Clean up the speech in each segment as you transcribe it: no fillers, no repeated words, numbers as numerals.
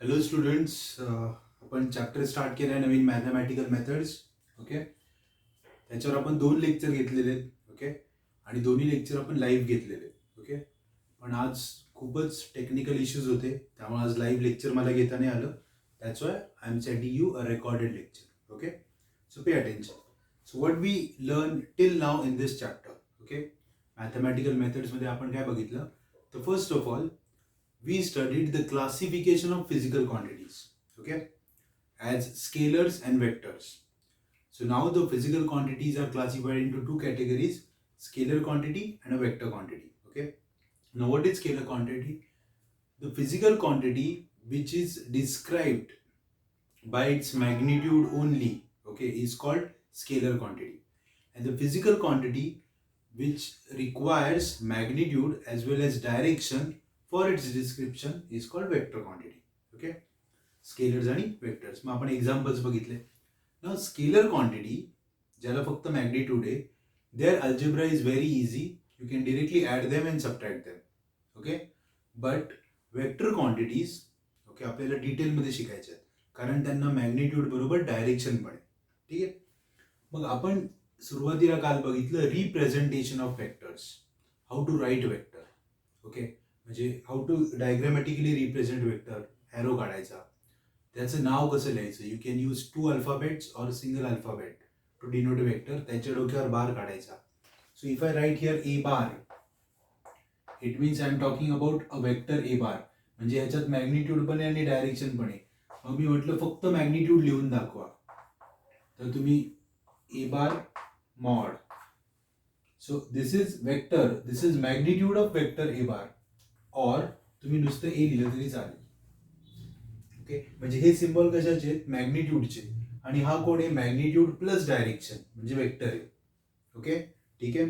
Hello students, आपण chapter start केला आहे नवीन मॅथमॅटिकल मेथड्स. ओके, त्याच्यावर आपण 2 लेक्चर घेतलेले आहेत. ओके, आणि दोन्ही लेक्चर आपण लाईव्ह घेतलेले आहेत. ओके, पण आज खूपच टेक्निकल इश्यूज होते, त्यामुळे आज लाईव्ह लेक्चर मला घेता नाही आलं. That's why I am sending you a recorded lecture. Okay, so pay attention. So what we learn till now in this chapter. Okay, mathematical मेथड्समध्ये आपण काय बघितलं? तर first of all we studied the classification of physical quantities, okay, as scalars and vectors. So now the physical quantities are classified into two categories: scalar quantity and a vector quantity. Okay, now what is scalar quantity? The physical quantity which is described by its magnitude only, okay, is called scalar quantity. And the physical quantity which requires magnitude as well as direction for its description is called vector quantity. Okay, scalars आणि vectors. मग आपण examples बघितले ना. Scalar quantity ज्याला फक्त magnitude आहे, there algebra is very easy. You can directly add them and subtract them. Okay, but vector quantities, okay, आपल्याला डिटेलमध्ये शिकायच्या आहेत, कारण त्यांना मॅग्निट्यूड बरोबर डायरेक्शन पण आहे. ठीक आहे, मग आपण सुरुवातीला काल बघितलं representation of vectors, how to write vector. Okay, म्हणजे how to diagrammatically represent vector, arrow काढायचा, त्याचं नाव कसं लिहायचं. You can use 2 alphabets or single alphabet to denote vector. त्याच्या डोक्यावर बार काढायचा. So if I write here a bar, it means I am talking about a vector a bar. म्हणजे ह्याच्यात मॅग्निट्यूड पण आहे आणि डायरेक्शन पण आहे. मग मी म्हटलं फक्त मॅग्निट्यूड लिहून दाखवा, तर तुम्ही ए बार mod. So this is vector, this is magnitude of vector a bar. और तुम्ही नुसतं ए लिहिलं तरी चालेल. ओके, म्हणजे हे सिम्बॉल कशाचे आहेत? मॅग्निट्यूडचे. आणि हा कोड आहे मॅग्निट्यूड प्लस डायरेक्शन, म्हणजे वेक्टर आहे. ओके, ठीक आहे,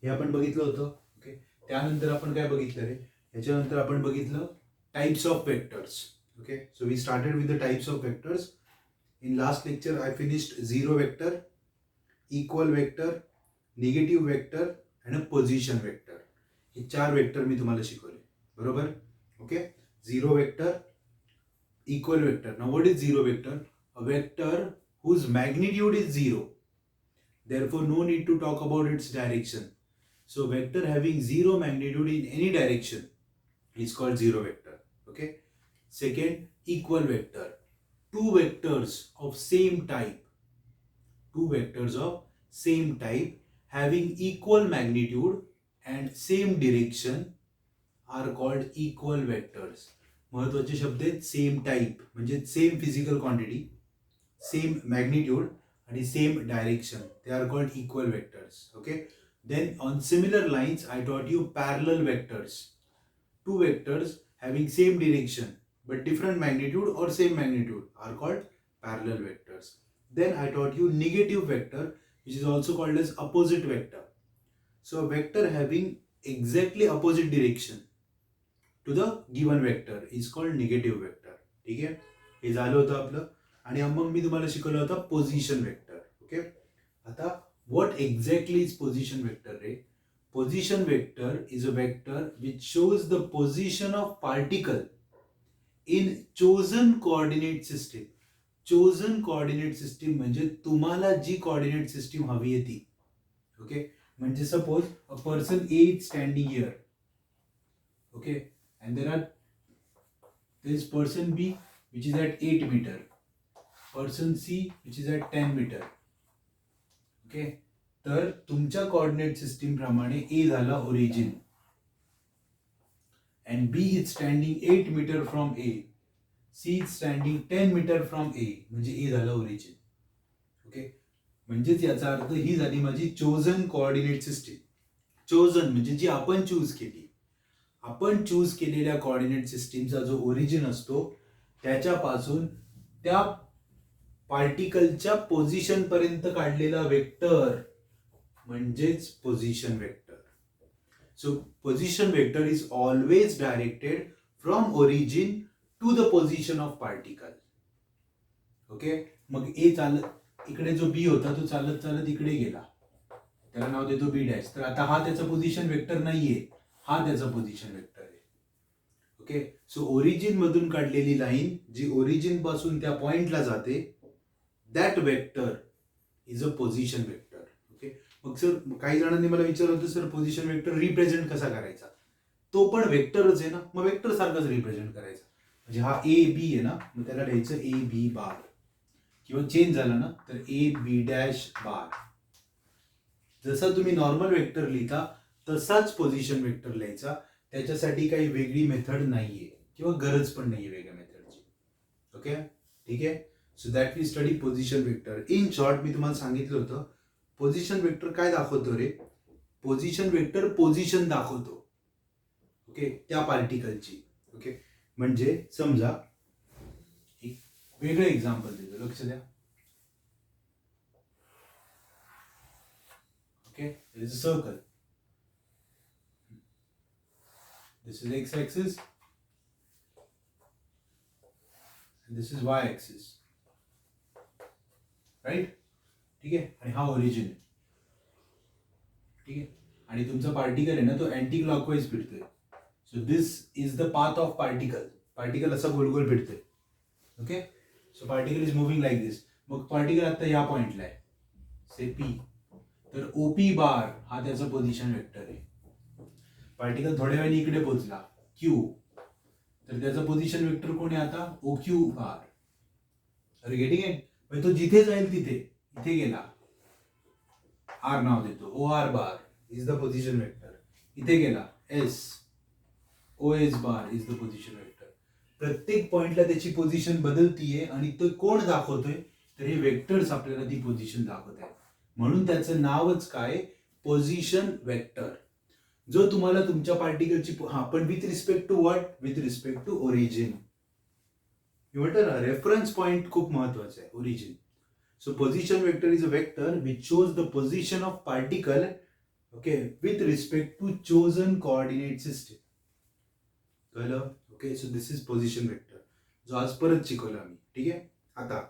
हे आपण बघितलं होतं. ओके, त्यानंतर आपण काय बघितलं रे? याच्यानंतर आपण बघितलं types of vectors. Okay, so we started with the types of vectors. In last lecture I finished zero vector, equal vector, negative vector आणि पोझिशन वेक्टर. हे 4 वेक्टर मी तुम्हाला शिकवले, बरोबर? Okay, zero vector, equal vector. Now what is zero vector? A vector whose magnitude is 0, therefore no need to talk about its direction. So vector having 0 magnitude in any direction is called zero vector. Okay, second, equal vector. Two vectors of same type, two vectors of same type having equal magnitude and same direction are called equal vectors. महत्वाचे शब्द आहेत same type, म्हणजे same physical quantity, same magnitude आणि same direction. They are called equal vectors. Okay, then on similar lines I taught you parallel vectors. Two vectors having same direction but different magnitude or same magnitude are called parallel vectors. Then I taught you negative vector, which is also called as opposite vector. So a vector having exactly opposite direction to the given vector is called negative vector. ठीक आहे, हे झालं होतं आपलं. आणि मग मी तुम्हाला शिकवलं होतं पोझिशन वेक्टर. ओके, आता what exactly is position vector ray? Position vector is a vector which shows the position of particle in chosen coordinate system. Chosen coordinate system म्हणजे तुम्हाला जी coordinate system हवी आहे ती. ओके, म्हणजे suppose a person A is standing here. Okay, and there is person B which is at 8 meter, person C which is at 10 meter. Okay, तर तुमच्या coordinate system प्रमाणे A झाला origin and B is standing 8 meter from A, C is standing 10 meter from A, म्हणजे A झालं origin. Okay, म्हणजेच याचा अर्थ ही झाली माझी चोजन कोऑर्डिनेट सिस्टीम. चोजन म्हणजे जी आपण चूज केली. आपण चूज केलेल्या कोऑर्डिनेट सिस्टीमचा जो ओरिजिन असतो त्याच्यापासून त्या पार्टिकलच्या पोझिशन पर्यंत काढलेला वेक्टर म्हणजेच position vector. So position vector is always directed from origin to the position of particle. Okay, मग ए चालत इकडे, जो बी होता तो चालत चालत इकडे गेला, त्याला नाव देतो बी डॅश. तर आता हा त्याचा पोझिशन वेक्टर नाहीये, हा त्याचा पोझिशन वेक्टर आहे. ओके. सो ओरिजिन मधून काढलेली लाईन जी ओरिजिन पासून त्या पॉइंटला जाते, that vector is a position vector. Okay. मग सर काही जणांनी मला विचारलं होतं, सर पोझिशन वेक्टर रिप्रेझेंट कसा करायचा? तो पण वेक्टरच आहे ना, मग वेक्टर सारखाच रिप्रेझेंट करायचा. म्हणजे हा ए बी आहे ना, मग त्याला लिहायचं ए बी बार, किंवा चेंज झाला ना तर ए बी डॅश बार. जसा तुम्ही नॉर्मल वेक्टर लिहिता तसाच पोझिशन वेक्टर लिहायचा. त्याच्यासाठी काही वेगळी मेथड नाहीये किंवा गरज पण नाहीये वेगळ्या मेथडची. ओके, ठीक आहे. So that we study position vector. In short मी तुम्हाला सांगितलं होतं, पोझिशन वेक्टर काय दाखवतो रे? पोझिशन वेक्टर पोझिशन दाखवतो, ओके, त्या पार्टिकलची. ओके, म्हणजे समजा एक वेगळं एक्झाम्पल देतो, लक्ष द्या. Okay, there is a circle. This is x axis and this is y axis, right? ठीक आहे. आणि हा ओरिजिन आहे, ठीक आहे. आणि तुमचा पार्टिकल आहे ना, तो अँटी क्लॉकवाईज फिरतोय. So this is the path of particle. Particle असा गोल गोल फिरतोय. Okay. So particle is moving like this. मग पार्टिकल आता या पॉइंटला आहे, से पी. तर ओपी बार हा त्याचा पोझिशन वेक्टर आहे. पार्टिकल थोड्या वेळाने इकडे पोहोचला क्यू, तर त्याचा पोझिशन वेक्टर कोण आहे आता? O Q bar. अरे गेटिंग इट? म्हणजे तो जिथे जाईल तिथे, इथे गेला आर नाव देतो, O R bar is the position vector. इथे गेला S, O S bar is the position vector. प्रत्येक पॉइंटला त्याची पोझिशन बदलतीये आणि तो कोण दाखवतोय? तर हे वेक्टर्स आपल्याला ती पोझिशन दाखवत आहेत. म्हणून त्याचं नावच काय? Position vector. जो तुम्हाला तुमच्या पार्टिकलची, हा पण with respect to what? With respect to origin. मी म्हटलं ना, रेफरन्स पॉइंट खूप महत्वाचा आहे, origin. So position vector is a vector which shows the position of particle, okay, with respect to chosen coordinate system. कळलं? Okay. So this is position vector, जो आज परत शिकवला आम्ही. ठीक आहे. आता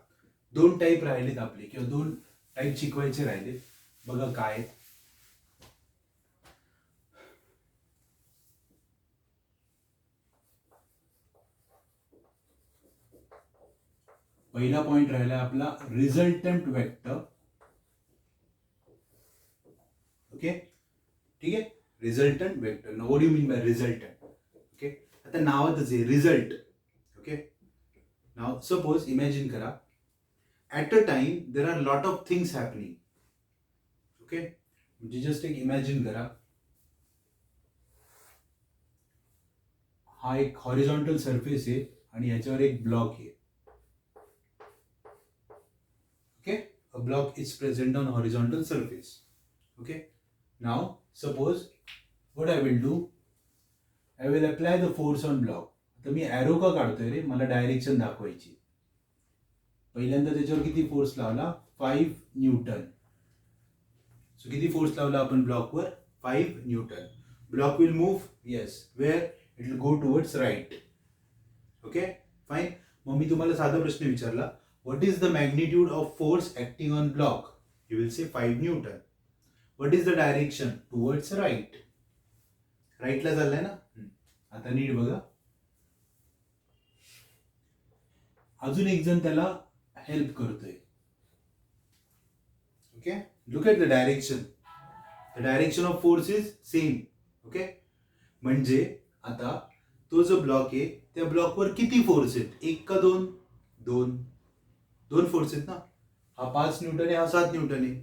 दोन टाईप राहिलेत आपले, किंवा दोन टाईप शिकवायचे राहिलेत. बघा काय. पहिला पॉइंट राहिला आपला रिझल्टंट वेक्टर. ओके, ठीक आहे. Resultant vector. Now what do you mean by resultant? Okay, आता नावातच आहे result. Okay. Now suppose imagine करा, at a time there are lot of things happening. Okay, म्हणजे जस्ट एक इमॅजिन करा, हा एक हॉरिझॉन्टल सरफेस आहे आणि याच्यावर एक ब्लॉक आहे. Okay, a block is present on horizontal surface. Okay, now suppose what I will do, I will apply the force on block. आता मी एरो का काढतोय रे? मला डायरेक्शन दाखवायची. पहिल्यांदा त्याच्यावर किती फोर्स लावला? 5 न्यूटन. सो किती फोर्स लावला आपण ब्लॉकवर? 5 newton. Block will move, yes, where? It will go towards right. Okay, fine. मग मी तुम्हाला साधा प्रश्न विचारला, what is the magnitude of force acting on block? You will say 5 Newton. What is the direction? Towards right. Right ला चाललाय ना. आता नीट बघा. अजून एक जण त्याला हेल्प करतोय. Okay, look at the direction. The direction of force is same. Okay, म्हणजे आता तो जो ब्लॉक आहे त्या ब्लॉकवर किती फोर्स आहेत? एक का दोन? दोन फोर्स आहेत ना. हा 5 न्यूटन आहे, हा 7 न्यूटन आहे.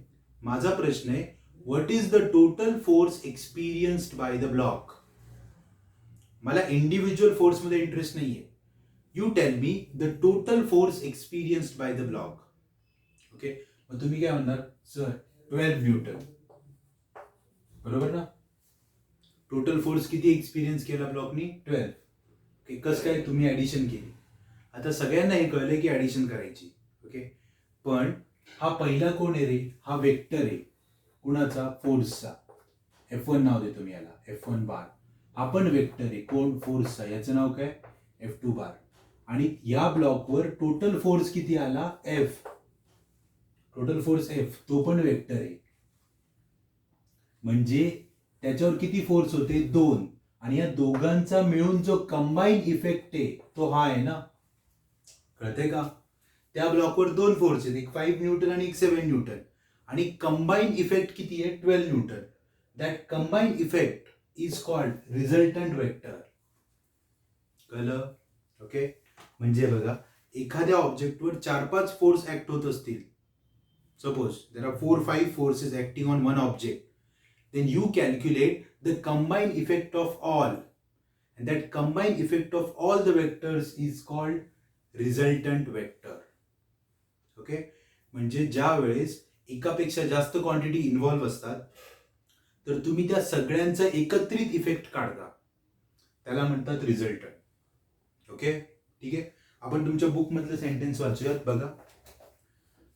माझा प्रश्न आहे, what is the total force experienced by the block? मला इंडिव्हिज्युअल फोर्स मध्ये इंटरेस्ट नाहीये. You tell me the total force experienced by the block. Okay, मग तुम्ही काय म्हणणार? Sir 12 Newton. बरोबर ना? टोटल फोर्स किती एक्सपिरियन्स केला ब्लॉकनी? 12. ओके, कसं काय? तुम्ही ऍडिशन केली. आता सगळ्यांना हे कळलं की ऍडिशन करायची. ओके, पण हा पहिला कोण आहे रे? हा वेक्टर आहे. कुणाचा? फोर्सचा. F1 नाव देतो मी याला, F1 बार. हा पण वेक्टर आहे. कोण? फोर्सचा. याचं नाव काय? F2 बार. आणि या ब्लॉकवर टोटल फोर्स किती आला? F. टोटल फोर्स F, तो पण वेक्टर आहे. म्हणजे त्याच्यावर किती फोर्स होते? 2. आणि या दोघांचा मिळून जो कंबाईन इफेक्ट आहे तो हा आहे ना. कळते का? त्या ब्लॉकवर दोन फोर्स आहेत, एक 5 न्यूटन आणि एक 7 न्यूटन, आणि कंबाईन इफेक्ट किती आहे? 12 Newton. That combine effect is called resultant vector. कळलं? ओके. म्हणजे बघा, एखाद्या ऑब्जेक्टवर 4-5 फोर्स ऍक्ट होत असतील, suppose there R 4-5 forces acting on one object, then you calculate the combined effect of all, and that combined effect of all the vectors is called resultant vector. Okay. म्हणजे ज्या वेळेस एकापेक्षा जास्त quantity involve असतात तर तुम्ही त्या सगळ्यांचा एकत्रित इफेक्ट काढता, त्याला म्हणतात रिझल्टंट. ओके, ठीक आहे. आपण तुमच्या बुक मधलं सेंटेन्स वाचूयात. बघा,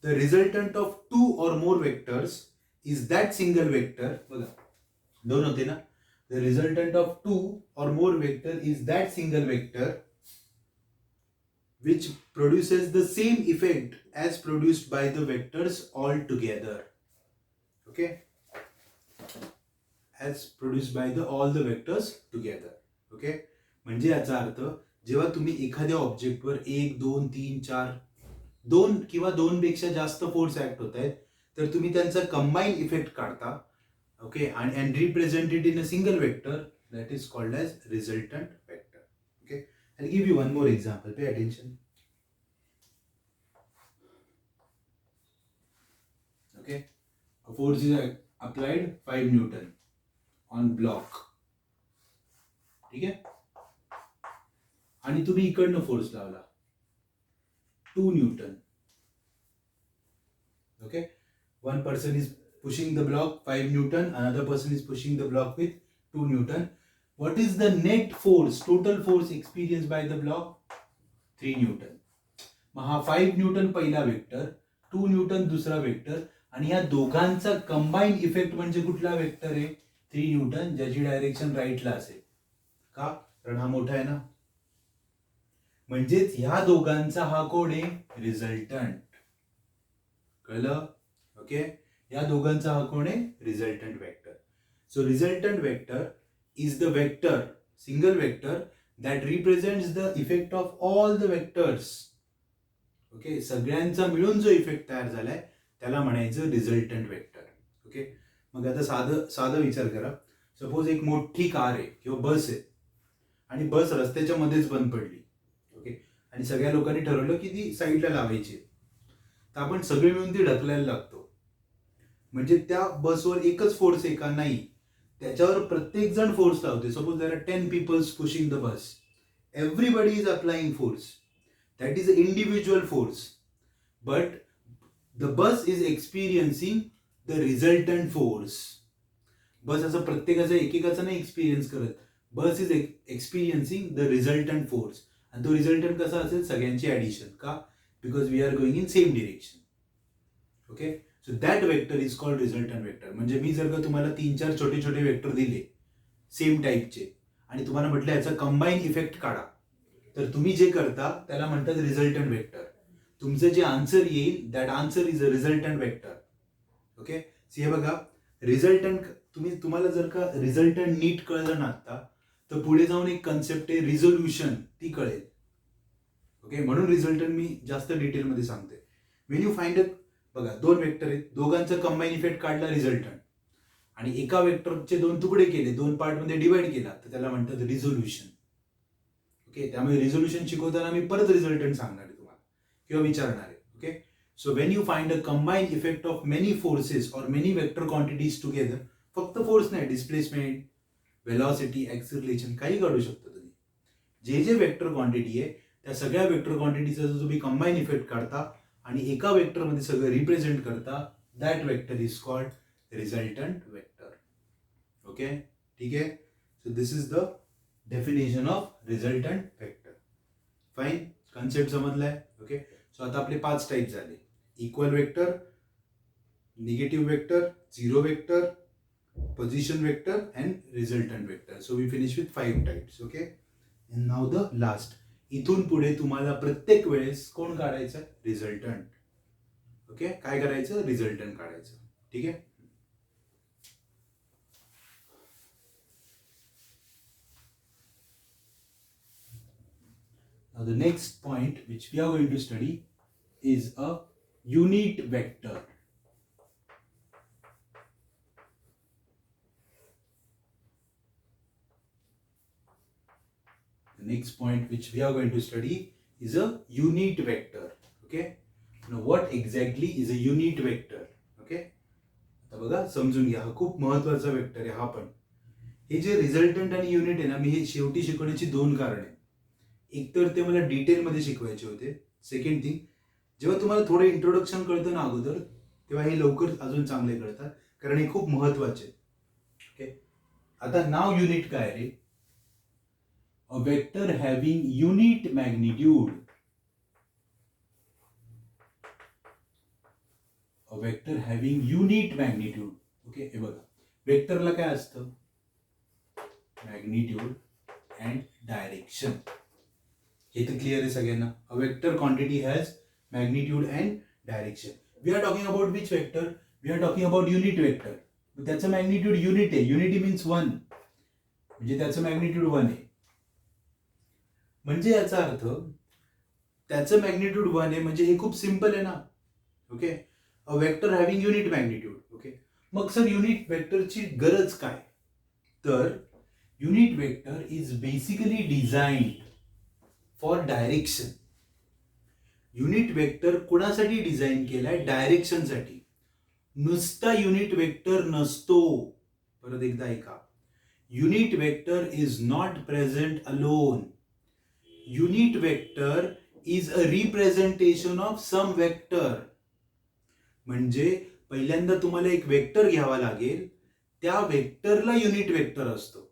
the resultant of 2 or more vectors is that single vector. बघा, दोन होते ना. The resultant of 2 or more vector is that single vector which produces the same effect as produced by the vectors all together. Okay, as produced by all the vectors together. Okay, म्हणजे याचा अर्थ जेव्हा तुम्ही एखाद्या ऑब्जेक्टवर 1, 2, 3, 4 दोन किंवा दोन पेक्षा जास्त फोर्स ऍक्ट होत आहेत तर तुम्ही त्यांचा कंबाईन इफेक्ट काढता. Okay, and represent it in a single vector, that is called as resultant vector. Okay, I'll give you one more example. Pay attention. Okay, a force is applied 5 Newton on block. ठीक आहे, आणि तुम्ही इकडनं force लावला 2 Newton. Okay, one person is pushing the block 5 Newton, another person is pushing the block with 2 Newton. What is the net force, total force experienced by the block? 3 Newton. मग हा 5 Newton पहिला vector, 2 Newton दुसरा vector, आणि या दोघांचा combine effect म्हणजे कुठला vector आहे? 3 Newton, ज्याची डायरेक्शन राईटला असेल. का? कारण हा मोठा आहे ना. म्हणजेच ह्या दोघांचा हा कोड आहे रिझल्टंट. कळलं? ओके, या दोघांचा हा कोण आहे? Resultant vector. So resultant vector is the vector, single vector that represents the effect of all the vectors. Okay, सगळ्यांचा मिळून जो इफेक्ट तयार झालाय त्याला म्हणायचं रिझल्टंट वेक्टर. ओके, मग आता साधं विचार करा. सपोज एक मोठी कार आहे किंवा बस आहे आणि बस रस्त्याच्या मध्येच बंद पडली. ओके, आणि सगळ्या लोकांनी ठरवलं की ती साईडला लावायची, तर आपण सगळे मिळून ती ढकलायला लागतो. म्हणजे त्या बसवर एकच फोर्स आहे का? नाही, त्याच्यावर प्रत्येक जण फोर्स लावते. Suppose there are 10 peoples pushing the bus, everybody is applying force. That is a individual force, but the bus is experiencing the resultant force. Bus असं प्रत्येकाचं एकेकाचं नाही एक्सपिरियन्स करत, bus is experiencing the resultant force. आणि तो resultant कसा असेल? सगळ्यांची ऍडिशन. का? Because we are going in same direction. Okay, so that vector is called resultant vector. म्हणजे मी जर का तुम्हाला 3-4 छोटे छोटे वेक्टर दिले सेम टाईपचे आणि तुम्हाला म्हटलं याचा कंबाईन इफेक्ट काढा, तर तुम्ही जे करता त्याला म्हणतात रिझल्टंट वेक्टर. तुमचं जे आन्सर येईल that answer is a resultant vector. Okay, हे बघा, रिझल्टंट तुम्हाला जर का रिझल्टंट नीट कळलं ना आता, तर पुढे जाऊन एक कन्सेप्ट आहे रिझोल्युशन, ती कळेल. ओके, म्हणून रिझल्टंट मी जास्त डिटेलमध्ये सांगते. वेन यू फाइंड बघा, दोन वेक्टर आहेत, दोघांचा कंबाईन इफेक्ट काढला रिझल्टंट, आणि एका वेक्टरचे दोन तुकडे केले, दोन पार्टमध्ये डिवाइड केला, तर त्याला म्हणतात रिझोल्युशन. ओके, त्यामुळे रिझोल्युशन शिकवताना मी परत रिझल्टंट सांगणार आहे तुम्हाला किंवा विचारणार आहे. Okay, so when you find a combine effect of many forces or many vector quantities together, फक्त फोर्स नाही, डिस्प्लेसमेंट, वेलॉसिटी, ऍक्सिलरेशन, काही काढू शकता तुम्ही. जे जे वेक्टर क्वांटिटी आहे त्या सगळ्या वेक्टर क्वांटिटीचा जो तुम्ही कंबाईन इफेक्ट काढता आणि एका वेक्टर मध्ये सगळं रिप्रेझेंट करता, that vector is called resultant vector. Okay, ठीक आहे. So this is the definition of resultant vector. Fine, concept समजलाय. ओके, सो आता आपले 5 टाईप झाले: equal vector, negative vector, zero vector, position vector and resultant vector. So we finish with 5 types. Okay, and now the last. इथून पुढे तुम्हाला प्रत्येक वेळेस कोण काढायचं? रिझल्टंट. ओके, काय करायचं? रिझल्टंट काढायचं. ठीक आहे. Now the next point which we are going to study is a unit vector. The next point which we are going to study is a unit vector. Okay, now what exactly is a unit vector? Okay, आता बघा समजून घ्या, हा खूप महत्वाचा vector आहे. हा पण हे जे रिझल्टंट आणि युनिट आहे ना, मी हे शेवटी शिकवण्याची दोन कारण आहे. एक तर ते मला डिटेलमध्ये शिकवायचे होते. सेकंड थिंग, जेव्हा तुम्हाला थोडं इंट्रोडक्शन कळतं ना अगोदर, तेव्हा हे लवकर अजून चांगले कळतात, कारण हे खूप महत्वाचे. ओके, आता नाव युनिट काय रे? A vector having unit magnitude. A vector having unit magnitude. Okay, हे बघा, वेक्टरला काय असतं? Magnitude and direction. हे तर क्लिअर आहे सगळ्यांना. A vector quantity has magnitude and direction. We are talking about which vector? We are talking about unit vector. त्याचं मॅग्निट्यूड युनिट आहे. युनिटी मीन्स 1, म्हणजे त्याचं मॅग्निट्यूड 1 आहे. म्हणजे याचा अर्थ त्याचं मॅग्निट्यूड 1 आहे, म्हणजे हे खूप सिंपल आहे ना. Okay, a vector having unit magnitude. Okay, मग सर युनिट वेक्टरची गरज काय? तर unit vector is basically designed for direction. Unit vector कोणासाठी डिझाइन केलाय? डायरेक्शनसाठी. नुसता युनिट वेक्टर नसतो. परत एकदा ऐका, unit vector is not present alone. Unit vector is a representation of some vector. म्हणजे पहिल्यांदा तुम्हाला एक वेक्टर घ्यावा लागेल, त्या वेक्टरला युनिट वेक्टर असतो.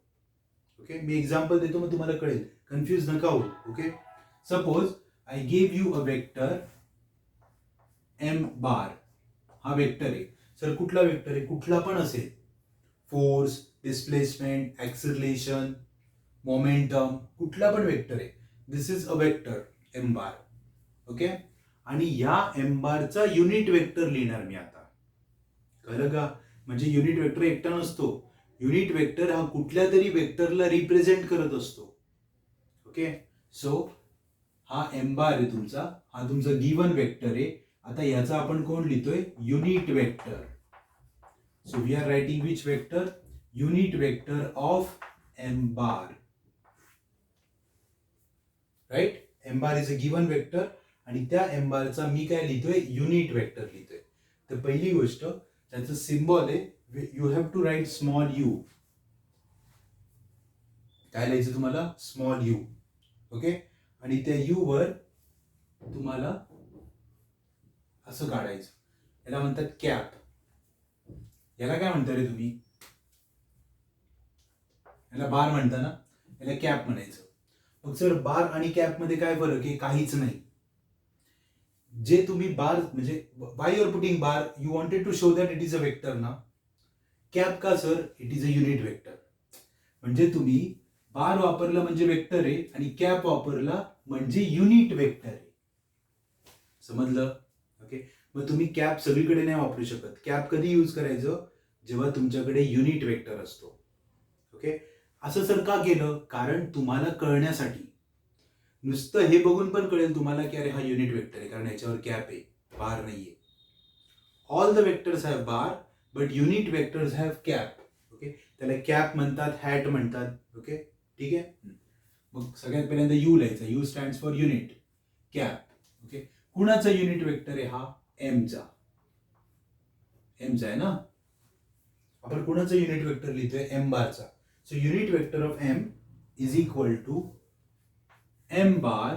ओके, मी एक्झाम्पल देतो, मग तुम्हाला कळेल, कन्फ्यूज नका हो. Okay, suppose I give you a vector M bar. हा वेक्टर आहे. सर कुठला वेक्टर आहे? कुठला पण असेल, फोर्स, डिस्प्लेसमेंट, ऍक्सिलरेशन, मोमेंटम, कुठला पण वेक्टर आहे. This is a vector M bar. Okay, आणि या एम बारचा युनिट वेक्टर लिहिणार मी आता. कळलं का? म्हणजे युनिट वेक्टर एकटा नसतो. युनिट वेक्टर हा कुठल्या तरी वेक्टरला रिप्रेझेंट करत असतो. ओके, सो हा एम बार आहे तुमचा, हा तुमचा गिवन वेक्टर आहे. आता याचा आपण कोण लिहितोय? Unit vector. So we are writing which vector? Unit vector of M bar. Right, M bar is a given vector, आणि त्या एम बारचा मी काय लिहितोय? युनिट वेक्टर लिहितोय. तर पहिली गोष्ट, त्याचं सिम्बॉल आहे, you have to write small U. काय लिहायचं तुम्हाला? Small you. ओके, आणि त्या यू वर तुम्हाला असं काढायचं. याला म्हणतात कॅप. याला काय म्हणता रे तुम्ही? याला बार म्हणता ना, याला कॅप म्हणायचं. मग सर बार आणि कॅप मध्ये काय फरक आहे? काहीच नाही. जे तुम्ही बार, म्हणजे why you are putting bar? You wanted to show that it is a vector ना. कॅप का sir? It is a unit vector. म्हणजे तुम्ही बार वापरला म्हणजे वेक्टर आहे, आणि कॅप वापरला म्हणजे युनिट वेक्टर आहे. समजलं? ओके, मग तुम्ही कॅप सगळीकडे नाही वापरू शकत. कॅप कधी यूज करायचं? जेव्हा तुमच्याकडे युनिट वेक्टर असतो. ओके, असं सर का केलं? कारण तुम्हाला कळण्यासाठी. नुसतं हे बघून पण कळेल तुम्हाला की अरे हा युनिट वेक्टर आहे, कारण याच्यावर कॅप आहे, बार नाहीये. All the vectors have bar, but unit vectors have cap. Okay, त्याला कॅप म्हणतात, हॅट म्हणतात. ओके, ठीक आहे. मग सगळ्यात पहिल्यांदा यू लिहायचा. U stands for unit, cap. Okay, कुणाचा युनिट वेक्टर आहे हा? एमचा. एमचा आहे ना. आपण कुणाचा युनिट वेक्टर लिहितोय? एम बारचा. So unit vector of M is equal to M bar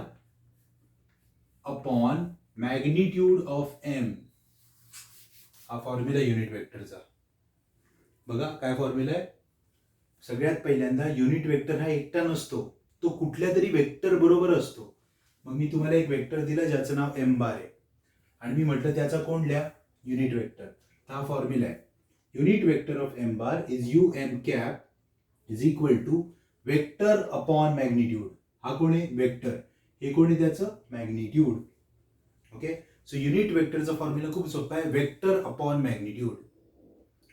upon magnitude of M. हा फॉर्म्युला युनिट वेक्टरचा. बघा काय फॉर्म्युला आहे. सगळ्यात पहिल्यांदा युनिट वेक्टर हा एकटा नसतो, तो कुठल्या तरी वेक्टर बरोबर असतो. मग मी तुम्हाला एक वेक्टर दिला ज्याचं नाव एम बार आहे, आणि मी म्हटलं त्याचा कोण लिहा? Unit vector. हा फॉर्म्युला आहे. Unit vector of M bar is U M cap is equal to vector upon magnitude. हा कोण आहे? वेक्टर. हे कोण आहे? त्याचं मॅग्निट्यूड. ओके, सो युनिट वेक्टरचा फॉर्म्युला खूप सोपा आहे, vector upon magnitude.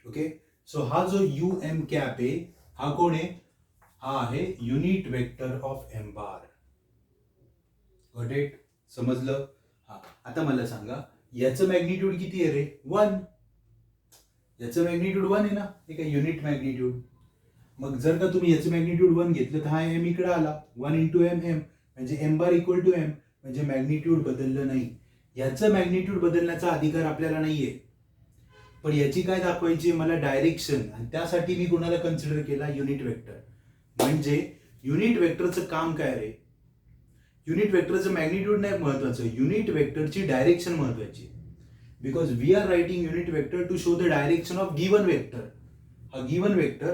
Okay, so हा जो यू एम कॅप आहे हा कोण आहे? हा आहे unit vector of M bar. Got it? समजलं? हा, आता मला सांगा याचं मॅग्निट्यूड किती आहे रे? 1. याचं मॅग्निट्यूड 1 आहे ना, हे काय युनिट मॅग्निट्यूड. मग जर का तुम्ही याचं मॅग्निट्यूड 1 घेतलं तर हा एम इकडे आला, 1 इंटू एम एम, म्हणजे M bar equal to M, म्हणजे मॅग्निट्यूड बदललं नाही. याचं मॅग्निट्यूड बदलण्याचा अधिकार आपल्याला नाहीये, पण याची काय दाखवायची मला? डायरेक्शन. आणि त्यासाठी मी कोणाला कन्सिडर केला? Unit vector. म्हणजे युनिट वेक्टरचं काम काय रे? युनिट वेक्टरचं मॅग्निट्यूड नाही महत्वाचं, युनिट वेक्टरची डायरेक्शन महत्वाची. Because we are writing unit vector to show the direction of given vector. हा गिवन वेक्टर,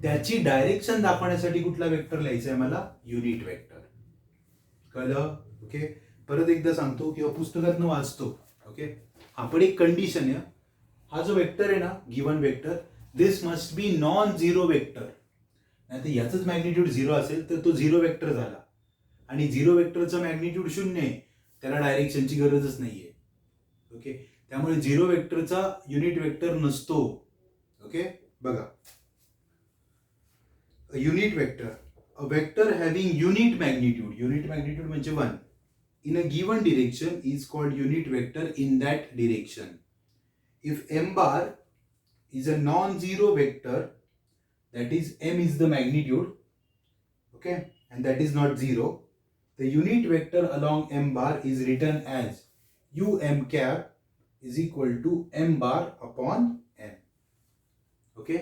त्याची डायरेक्शन दाखवण्यासाठी कुठला वेक्टर लिहायचा आहे मला? Unit vector. कळलं? ओके, परत एकदा सांगतो किंवा पुस्तकातनं वाचतो. ओके, हा पण एक कंडिशन आहे. हा जो वेक्टर आहे ना, given vector, this must be non zero vector. नाही तर याचंच मॅग्निट्यूड 0 असेल तर तो झिरो वेक्टर झाला, आणि झिरो वेक्टरचं मॅग्निट्यूड 0 आहे, त्याला डायरेक्शनची गरजच नाहीये. ओके, त्यामुळे झिरो वेक्टरचा युनिट वेक्टर नसतो. ओके, बघा, unit vector, a vector having unit magnitude, unit magnitude म्हणजे 1 in a given direction is called unit vector in that direction. If m bar is a non-zero vector, that is m is the magnitude, okay, and that is not 0, the unit vector along m bar is written as um cap is equal to m bar upon m. Okay,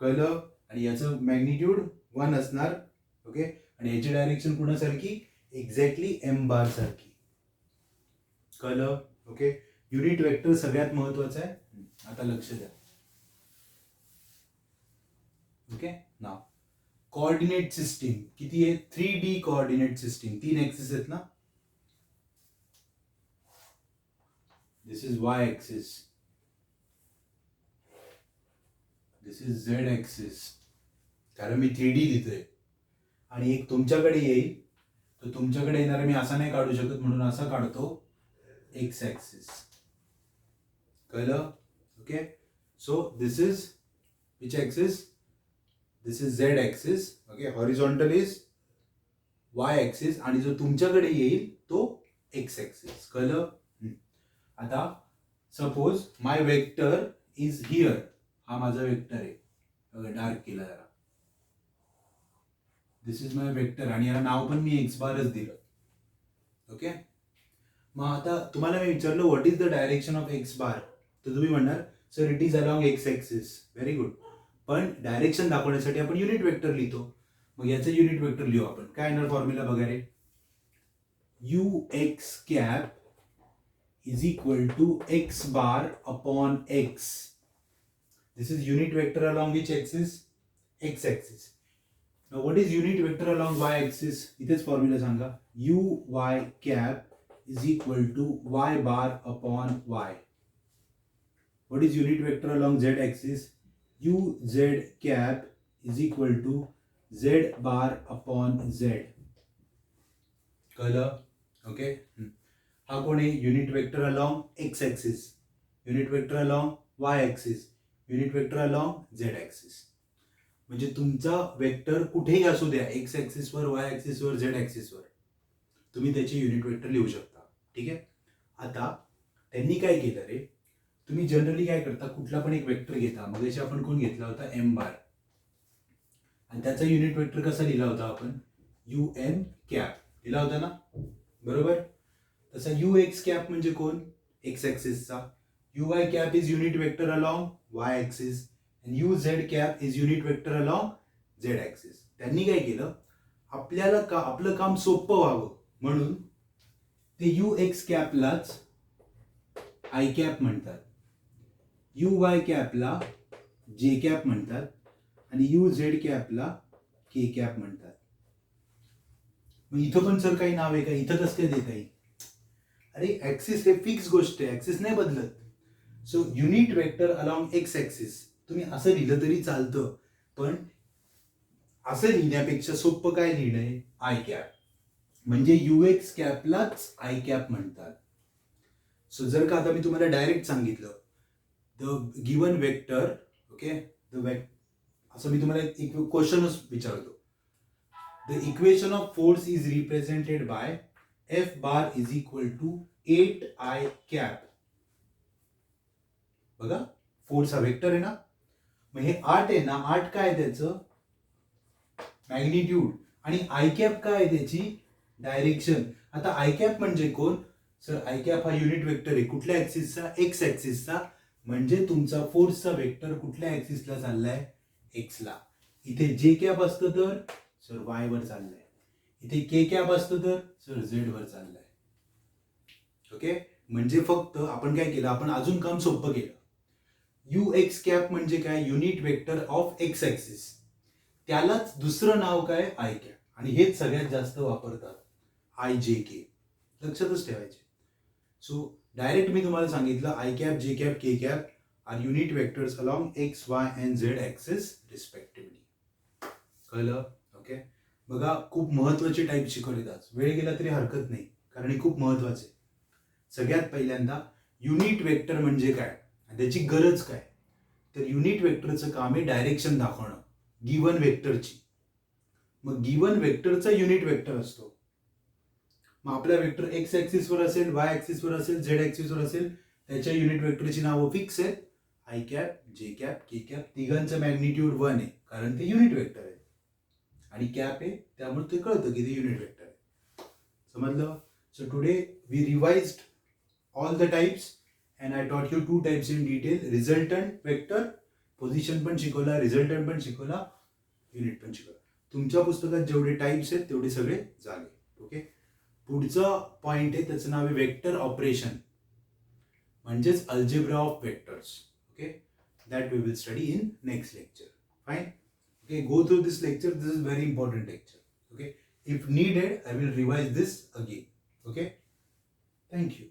कळलं? आणि याचं magnitude 1 असणार. Okay, आणि याची direction कुणासारखी? Exactly M बार सारखी. कळलं? Okay, unit vector सगळ्यात महत्वाचं आहे. आता लक्ष द्या. ओके, नाव कोऑर्डिनेट सिस्टीम किती आहे? 3D कोऑर्डिनेट सिस्टीम, 3 ऍक्सिस आहेत ना. This is Y axis, this is Z axis, कारण मी 3D लिहितोय. आणि एक तुमच्याकडे येईल, तर तुमच्याकडे येणार मी असा नाही काढू शकत, म्हणून असा काढतो, एक्स ऍक्सिस. कळलं? Okay, so this is which axis? This is Z axis. Okay, horizontal is Y axis, आणि जो तुमच्याकडे येईल तो एक्स ऍक्सिस. कळलं? आता suppose my vector is here, हा माझा वेक्टर आहे, डार्क केला जरा. दिस इज माय वेक्टर, आणि याला नाव पण मी एक्स बारच दिलं. ओके, मग आता तुम्हाला मी विचारलं what is the direction of X bar, तर तुम्ही म्हणणार sir it is along X axis. Very good, पण डायरेक्शन दाखवण्यासाठी आपण युनिट वेक्टर लिहितो. मग याचं युनिट वेक्टर लिहू आपण. काय येणार फॉर्म्युला बघा रे? U X cap is equal to X bar upon X. This is unit vector along which axis? X axis. Now what is unit vector along y axis? इथेच फॉर्म्युला सांगा. u y cap is equal to y bar upon y. What is unit vector along z axis? u z cap is equal to z bar upon z. कळलं? Okay, हा कोण आहे? Unit vector along X axis, unit vector along Y axis, unit vector along Z axis. म्हणजे तुमचा vector कुठेही असू द्या, x ऍक्सिसवर, Y ऍक्सिसवर, Z ऍक्सिसवर, तुम्ही त्याचे युनिट वेक्टर लिहू शकता. ठीक आहे, आता त्यांनी काय केलं रे? तुम्ही जनरली काय करता, कुठला पण एक वेक्टर घेता. मग याची आपण कोण घेतला होता? एम बार, आणि त्याचा युनिट वेक्टर कसा लिहिला होता आपण? यू एन कॅप लिहिला होता ना, बरोबर? तसा यू एक्स कॅप म्हणजे कोण? एक्स ऍक्सिसचा. U Y cap is unit vector along Y axis, and uz cap is unit vector along z axis. त्यांनी काय केलं, आपल्याला आपलं काम सोपं व्हावं म्हणून ते यू एक्स कॅपलाच आय कॅप म्हणतात, यू वाय कॅपला जे कॅप म्हणतात, आणि यू झेड कॅपला के कॅप म्हणतात. मग इथं पण सर काही नाव आहे का? इथं कसं काय देता येईल? अरे ऍक्सिस हे फिक्स गोष्ट आहे, ऍक्सिस नाही बदलत. So unit vector along X axis तुम्ही असं लिहिलं तरी चालतं, पण असं लिहिण्यापेक्षा सोपं काय लिहिलंय? आय कॅप, म्हणजे यू एक्स कॅपलाच आय कॅप म्हणतात. सो जर का आता मी तुम्हाला डायरेक्ट सांगितलं द गिवन वेक्टर, ओके, असं मी तुम्हाला एक क्वेश्चनच विचारतो, the The equation of force is represented by F bar is equal to 8I cap. बघा फोर्स हा वेक्टर आहे ना, मग हे 8 आहे ना, 8 काय आहे त्याचं मॅग्निट्यूड आणि आय कॅप काय आहे त्याची डायरेक्शन. आता आय कॅप म्हणजे कोण सर? आय कॅप हा युनिट वेक्टर आहे कुठल्या ऍक्सिसचा? एक्स ऍक्सिसचा. म्हणजे तुमचा फोर्सचा वेक्टर कुठल्या ऍक्सिसला चाललाय? एक्सला. इथे जे कॅप असतं तर सर वाय वर चाललंय, इथे के कॅप असतं तर सर झेड वर चाललंय. ओके, म्हणजे फक्त आपण काय केलं, आपण अजून काम सोपं केलं. यू एक्स कॅप म्हणजे काय? Unit vector of x axis. त्यालाच दुसरं नाव काय? I cap. आणि हेच सगळ्यात जास्त वापरतात, आय जे के. लक्षातच ठेवायचे. सो डायरेक्ट मी तुम्हाला सांगितलं I cap, J cap, K cap are unit vectors along X, Y and Z axis respectively. कळलं? ओके, बघा खूप महत्वाची टाईप शिकवली आज. वेळ गेला तरी हरकत नाही, कारण हे खूप महत्वाचे. सगळ्यात पहिल्यांदा युनिट वेक्टर म्हणजे काय, त्याची गरज काय? तर युनिट वेक्टरचं काम आहे डायरेक्शन दाखवणं गिवन वेक्टरची. मग गिवन वेक्टरचा युनिट वेक्टर असतो. मग आपला वेक्टर एक्स ऍक्सिसवर असेल, वाय ऍक्सिसवर असेल, झेड ऍक्सिसवर असेल, त्याच्या युनिट वेक्टरची नावं फिक्स आहेत. I cap, J cap, K cap. तिघांचं मॅग्निट्यूड 1 आहे कारण ते युनिट वेक्टर आहे आणि कॅप आहे त्यामुळे ते कळतं की ते युनिट वेक्टर आहे. समजलं? So today we revised all the types and I taught you 2 types in detail. Resultant vector, position पण शिकवला, resultant पण शिकवला, युनिट पण शिकवला. तुमच्या पुस्तकात जेवढे टाइप्स आहेत तेवढे सगळे झाले. ओके, पुढचा पॉइंट आहे त्याचं नाव आहे वेक्टर ऑपरेशन म्हणजेच algebra of vectors. Okay, that we will study in next lecture. Fine. Okay, go through this lecture. This is very important lecture. Okay, if needed I will revise this again. Okay, thank you.